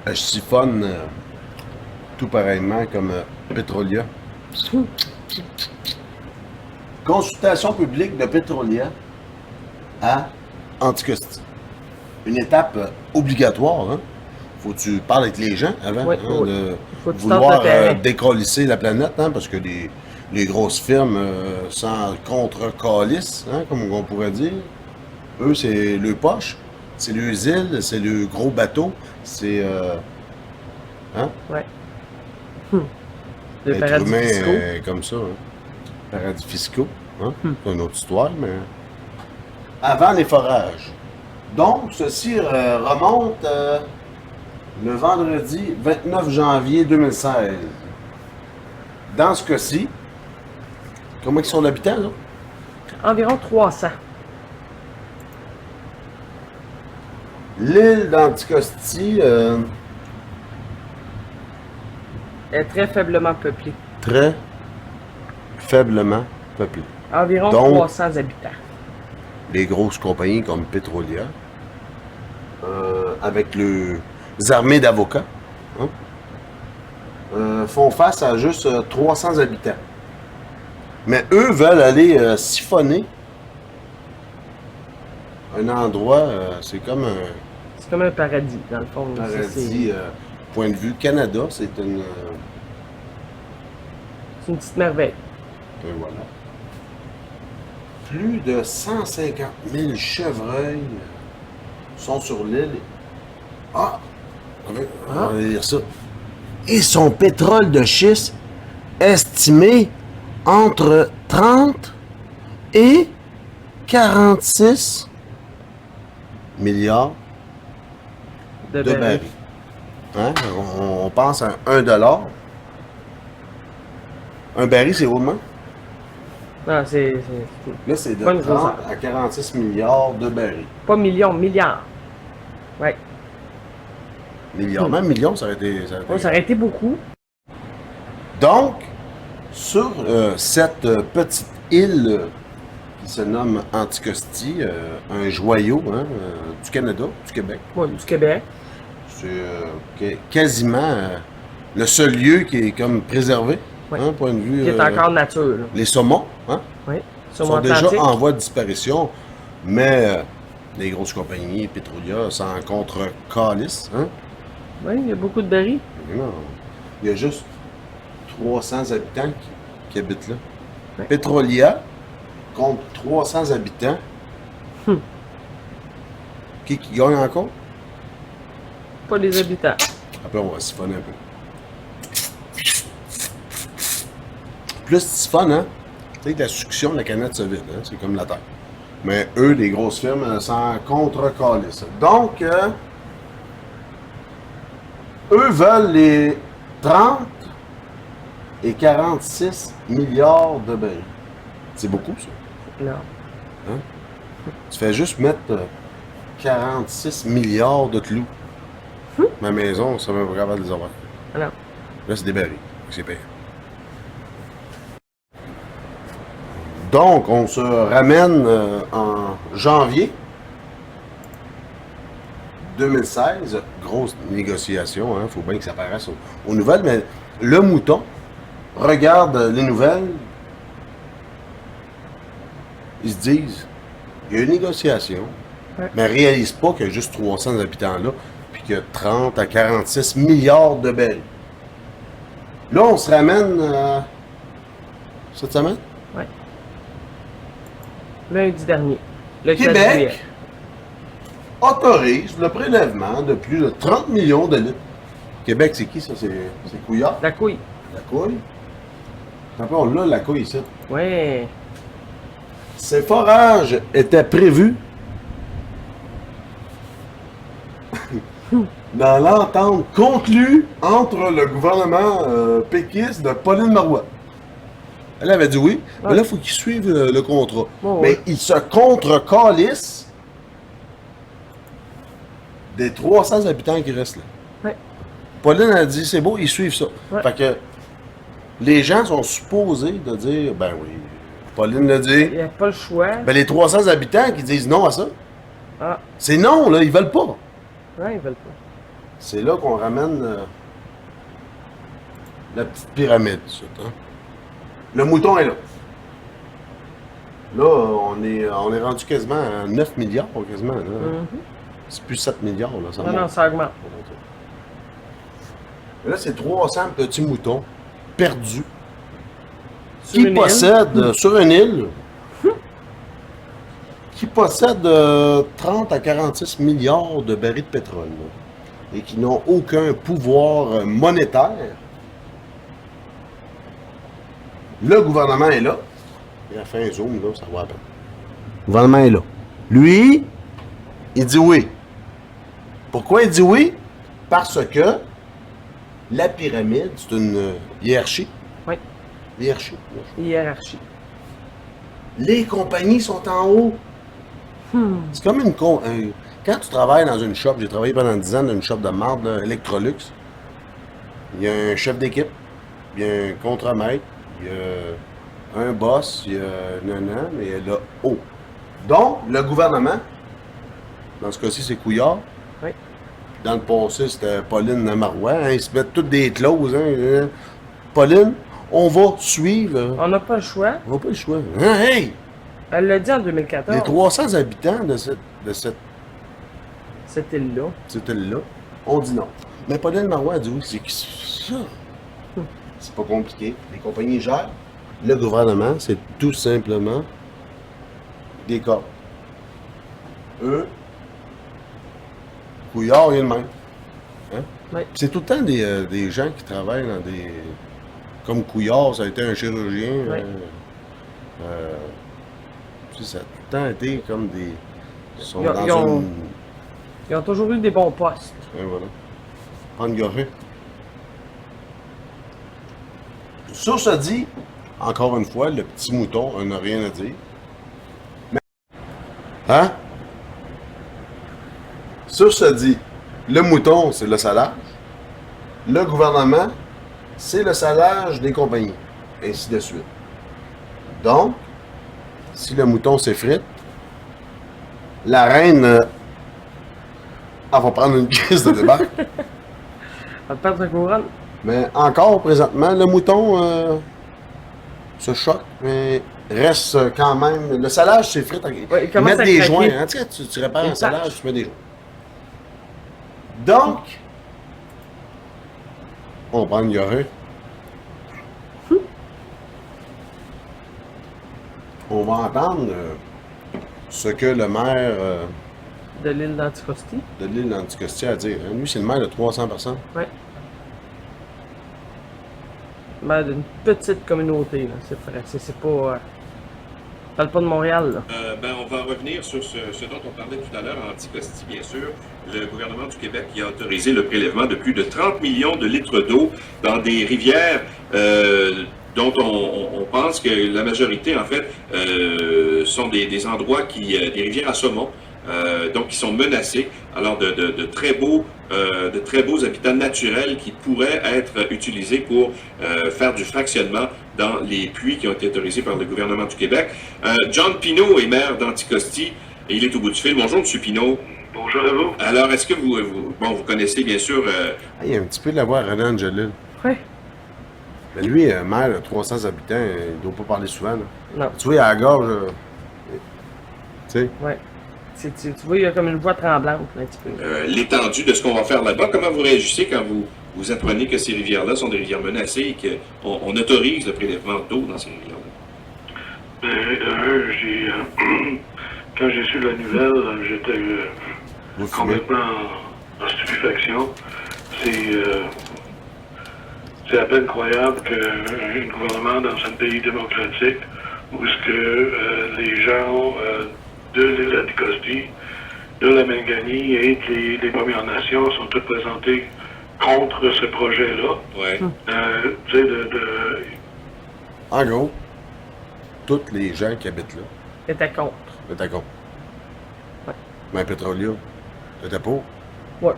Je siphonne tout pareillement comme Petrolia. Consultation publique de Petrolia à Anticosti. Une étape obligatoire. Hein? Faut que tu parles avec les gens avant de vouloir décrolisser la planète, hein? Parce que les grosses firmes s'en contre-calissent, hein? Comme on pourrait dire. Eux, c'est le poche, c'est le îles, c'est le gros bateau, c'est... hein? Ouais. Les paradis fiscaux. Comme ça, hein? Paradis fiscaux. Hein? C'est une autre histoire, mais... Avant les forages. Donc, ceci remonte le vendredi 29 janvier 2016. Dans ce cas-ci, comment ils sont d'habitants, là? Environ 300. L'île d'Anticosti est très faiblement peuplée. Très faiblement peuplée. Environ 300 habitants. Les grosses compagnies comme Petrolia, avec les armées d'avocats, hein, font face à juste 300 habitants. Mais eux veulent aller siphonner un endroit, c'est comme un... C'est comme un paradis, dans le fond. Paradis, point de vue Canada, c'est une... c'est une petite merveille. Et voilà. Plus de 150 000 chevreuils sont sur l'île. Ah! On va lire ça. Et son pétrole de schiste estimé entre 30 et 46 milliards de barils. Hein? On pense à 1 $. Un baril, c'est roulement? Non, c'est... Là, c'est de 30 à 46 milliards de barils. Pas millions, milliards. Ouais. Milliards. Même millions, ça aurait été... Ça aurait été beaucoup. Donc, sur cette petite île qui se nomme Anticosti, un joyau du Canada, du Québec. Oui, du Québec. C'est quasiment le seul lieu qui est comme préservé, hein, point de vue... Qui est encore nature. Là. Les saumons, hein, oui, sont déjà en voie de disparition, mais les grosses compagnies, Petrolia, s'en contre-calissent. Hein? Oui, il y a beaucoup de barils. Non, il y a juste 300 habitants qui habitent là. Ouais. Petrolia compte 300 habitants. Qui gagne encore? Pas les habitants. Après, on va siphonner un peu. Plus tu siphonnes, hein? Tu sais que la succion de la canette se vide, hein? C'est comme la terre. Mais eux, les grosses firmes, s'en contre-calissent. Donc, eux veulent les 30 et 46 milliards de barils. C'est beaucoup, ça? Non. Hein? Tu fais juste mettre 46 milliards de clous. Ma maison, ça va pas capable de les avoir. Non. Là, c'est des barils. C'est payé. Donc, on se ramène en janvier 2016. Grosse négociation, hein. Faut bien que ça paraisse aux nouvelles. Mais le mouton regarde les nouvelles. Ils se disent, il y a une négociation, mais ils ne réalisent pas qu'il y a juste 300 habitants là, puis qu'il y a 30 à 46 milliards de barils. Là, on se ramène cette semaine? Oui. Lundi dernier. Le Québec autorise le prélèvement de plus de 30 millions de litres. Québec, c'est qui ça? C'est Couillard? La couille. La couille? Après, on l'a, la couille ici. Oui. Ces forages étaient prévus dans l'entente conclue entre le gouvernement péquiste de Pauline Marois. Elle avait dit oui, mais là, il faut qu'ils suivent le contrat. Mais ils se contre-calissent des 300 habitants qui restent là. Oui. Pauline a dit, c'est beau, ils suivent ça. Fait que les gens sont supposés de dire, ben oui, Pauline l'a dit. Il n'y a pas le choix. Ben les 300 habitants qui disent non à ça, Ah. c'est non, là, ils veulent pas. Ouais, ils veulent pas. c'est là qu'on ramène la petite pyramide. Ça, hein? Le mouton est là. Là, on est rendu quasiment à 9 milliards, quasiment. Là. C'est plus 7 milliards, là. Ça Non, ça augmente. Et là, c'est 300 petits moutons perdus Sur une île. possèdent, sur une île, qui possèdent 30 à 46 milliards de barils de pétrole. Là, et qui n'ont aucun pouvoir monétaire. Le gouvernement est là. Il a fait un zoom, là, ça va à peine. Le gouvernement est là. Lui, il dit oui. Pourquoi il dit oui? Parce que la pyramide, c'est une hiérarchie. Oui, Hiérarchie. hiérarchie. Les compagnies sont en haut. C'est comme une... Quand tu travailles dans une shop, j'ai travaillé pendant 10 ans dans une shop de marde, là, Electrolux, il y a un chef d'équipe, il y a un contremaître, il y a un boss, il y a nanan, mais il y a le haut. Donc, le gouvernement, dans ce cas-ci, c'est Couillard. Oui. Dans le passé, c'était Pauline Marois. Hein, ils se mettent toutes des clauses. Hein. Pauline, on va suivre. On n'a pas le choix. On n'a pas le choix. Hein, hey! Elle l'a dit en 2014. Les 300 habitants de cette Cette île-là. île-là, on dit non. Mais Pauline Marois a dit oui, c'est ça. C'est pas compliqué. Les compagnies gèrent. Le gouvernement, c'est tout simplement des corps. Eux, Couillard, il est le même. Hein? Oui. C'est tout le temps des gens qui travaillent dans des... Comme Couillard, ça a été un chirurgien. Oui. Ça a tout le temps été comme des... Ils sont Ils ont toujours eu des bons postes. Et voilà. Prendre gorgée. Sur ce dit, encore une fois, le petit mouton n'a rien à dire. Mais... Hein? Sur ce dit, le mouton, c'est le salage. Le gouvernement, c'est le salage des compagnies. Ainsi de suite. Donc, si le mouton s'effrite, la reine, elle va prendre une crise de débarque. Elle va perdre sa couronne. Mais encore présentement, le mouton se choque, mais reste quand même. Le salage s'effrite. il commence Mettre à des craquer. joints. Hein, tu répares Il un salage, tâche. tu mets des joints. Donc, on prend une gorée. On va entendre ce que le maire De l'île d'Anticosti. de l'île d'Anticosti a à dire. Hein. Lui, c'est le maire de 300 personnes. Oui. Mais d'une petite communauté, là. C'est vrai. C'est pas. Parle pas de Montréal, là. On va revenir sur ce dont on parlait tout à l'heure en Anticosti, bien sûr. Le gouvernement du Québec qui a autorisé le prélèvement de plus de 30 millions de litres d'eau dans des rivières dont on pense que la majorité, en fait, sont des endroits des rivières à saumon, donc qui sont menacés. Alors, de très beaux habitats naturels qui pourraient être utilisés pour faire du fractionnement dans les puits qui ont été autorisés par le gouvernement du Québec. John Pinault est maire d'Anticosti et il est au bout du fil. Bonjour, M. Pinault. Bonjour à vous. Alors, est-ce que vous connaissez bien sûr... Ah, il y a un petit peu de la voix à René Angelil. Oui. Mais lui, maire de 300 habitants, il ne doit pas parler souvent. Là. Non. Tu vois, il a la gorge. Tu sais. Oui. Tu vois, il y a comme une voix tremblante, là, un petit peu. l'étendue de ce qu'on va faire là-bas. Comment vous réagissez quand vous apprenez que ces rivières-là sont des rivières menacées et qu'on autorise le prélèvement d'eau dans ces rivières-là? Quand j'ai su la nouvelle, j'étais Vous fumez. complètement en stupéfaction. C'est à peine croyable qu'un gouvernement dans un pays démocratique où ce que les gens de l'île d'Anticosti, de la Mingani et les Premières Nations sont tous présentés contre ce projet-là. Ouais. Tu sais, En gros, tous les gens qui habitent là, T'étais contre. étaient contre. Ouais. Mais Petrolia, t'étais pour. Ouais.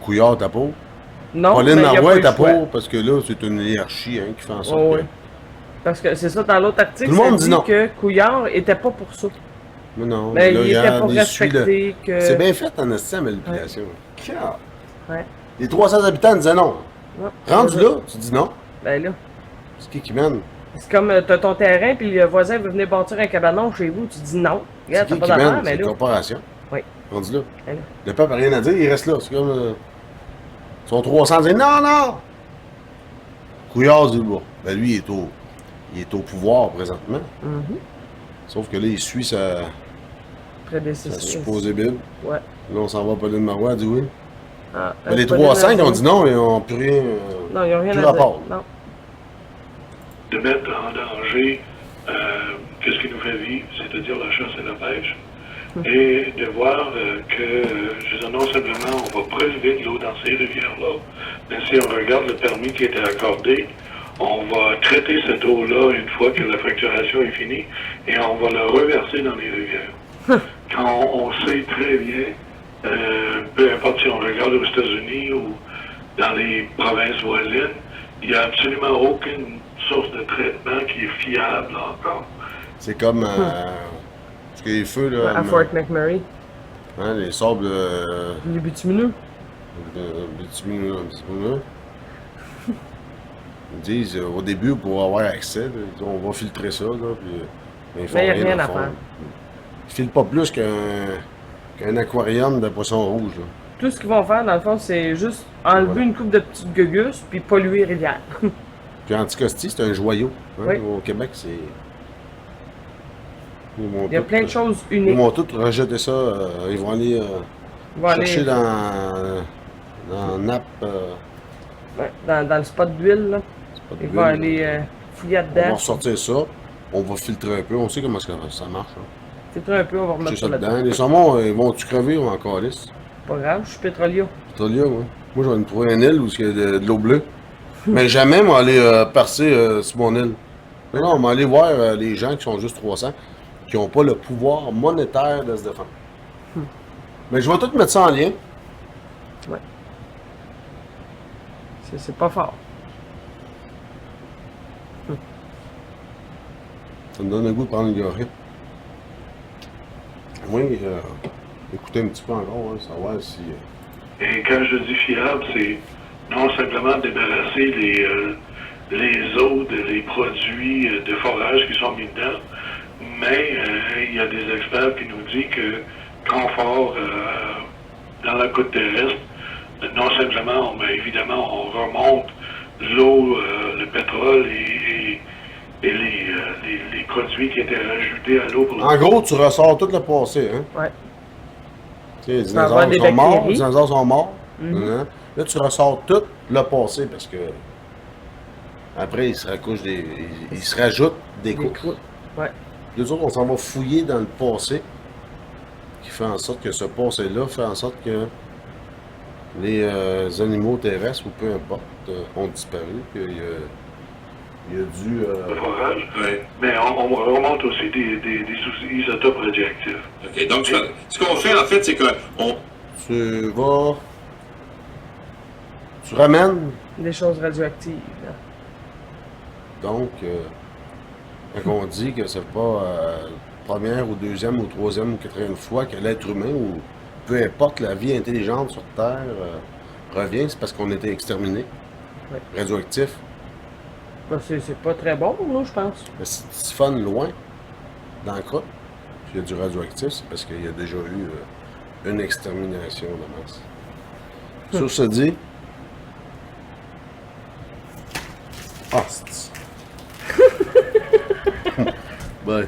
Couillard, t'as pour. Non, Pauline mais il y a Marois pas était eu le choix. pour, parce que là, c'est une hiérarchie hein, qui fait en sorte Oh, que... oui. Parce que c'est ça, dans l'autre article, Tout le monde ça dit non. que Couillard était pas pour ça. Mais non, Mais là, il était regarde, pas il suit le- respecté que... C'est bien fait en estime à l'application. Ouais. Les 300 habitants disaient non. Ouais. Rendu là, tu dis non. Ben là. C'est qui mène? C'est comme t'as ton terrain, puis le voisin veut venir bâtir un cabanon chez vous, tu dis non. C'est Regarde, t'as qui pas mène? d'affaires, C'est mais une là. corporation. Oui. Rendu là. Ben là. Le peuple n'a rien à dire, il reste là. C'est comme... ils sont 300 dire non, non! Couillard dit bon. Ben lui, il est au pouvoir présentement. Mhm. Sauf que là, il suit sa Prédécesseur. supposée Bible. Ouais. Là, on s'en va à Pauline Marois, elle dit oui. Ah, Mais les pas 300 des qui ont dit non, ils n'ont plus rien. Non, ils n'ont rien plus à rapport. dire. Non. De mettre en danger qu'est-ce qui nous fait vivre, c'est-à-dire la chasse et la pêche, et de voir je veux dire, non simplement on va prélever de l'eau dans ces rivières-là, mais si on regarde le permis qui était accordé, on va traiter cette eau-là une fois que la fracturation est finie, et on va la reverser dans les rivières. Quand on sait très bien, peu importe si on regarde aux États-Unis ou dans les provinces voisines, il n'y a absolument aucune source de traitement qui est fiable encore. C'est comme ce que les feux là. À Fort McMurray. Hein, les sables Les bitumineux. bitumineux, un petit peu là. Ils disent au début pour avoir accès, là, ils disent, on va filtrer ça, là, puis ils font Mais il n'y a rien à fond. faire. Ils filent pas plus qu'un aquarium de poissons rouges. Là. Tout ce qu'ils vont faire, dans le fond, c'est juste enlever Voilà. une coupe de petites gugus, puis polluer les rivières. Puis Anticosti, c'est un joyau. Hein, Oui. au Québec, c'est. Il y a plein de choses Ils uniques. vont tous rejeter ça. Ils vont aller Ils vont chercher aller dans la nappe. ouais, dans le spot d'huile, là. Pas de Ils bulle. vont aller fouiller On va dedans. ressortir ça. On va filtrer un peu. On sait comment ça marche. Hein. Filtrer un peu, on va remettre C'est ça ça dedans. là-dedans. Les saumons, ils vont-tu crever ou encore lisse? Pas grave, je suis pétrolier. Pétrolier, moi. Moi, je vais me trouver une île où il y a de l'eau bleue. Mais jamais, moi, aller percer sur mon île. Mais non, on va aller voir les gens qui sont juste 300, qui n'ont pas le pouvoir monétaire de se défendre. Mais je vais tout mettre ça en lien. Ouais. C'est pas fort. Ça me donne le goût de prendre une gorille. Oui, écoutez un petit peu encore, hein, savoir si... Et quand je dis fiable, c'est non simplement débarrasser les eaux des produits de forage qui sont mis dedans, mais il y a des experts qui nous disent que confort dans la côte terrestre, non simplement, mais évidemment, on remonte l'eau, le pétrole et les produits qui étaient rajoutés à l'eau pour En gros, tu ressors tout le passé, hein? Ouais. Tu sais, les Ça va dinosaures des sont morts, bactéries. les dinosaures sont morts. Mhm. Hein? Là, tu ressors tout le passé parce que après, ils se rajoutent des Des couches. coups. Ouais. Les autres, on s'en va fouiller dans le passé qui fait en sorte que ce passé-là fait en sorte que les animaux terrestres ou peu importe ont disparu, qu'il y a du... le forage. Ouais. Mais on remonte aussi des isotopes radioactifs. OK. Donc, ce qu'on fait, en fait, c'est qu'on tu ramènes, Des choses radioactives. Là. donc, quand on dit que c'est pas première ou deuxième ou troisième ou quatrième fois que l'être humain ou peu importe la vie intelligente sur Terre revient, c'est parce qu'on était exterminé, Ouais. radioactif. Ben, c'est pas très bon, nous, je pense. Mais si tu siphonnes loin, dans le crotte, puis il y a du radioactif, c'est parce qu'il y a déjà eu une extermination de masse. Sur ce dit... Ah, c'est... Bye.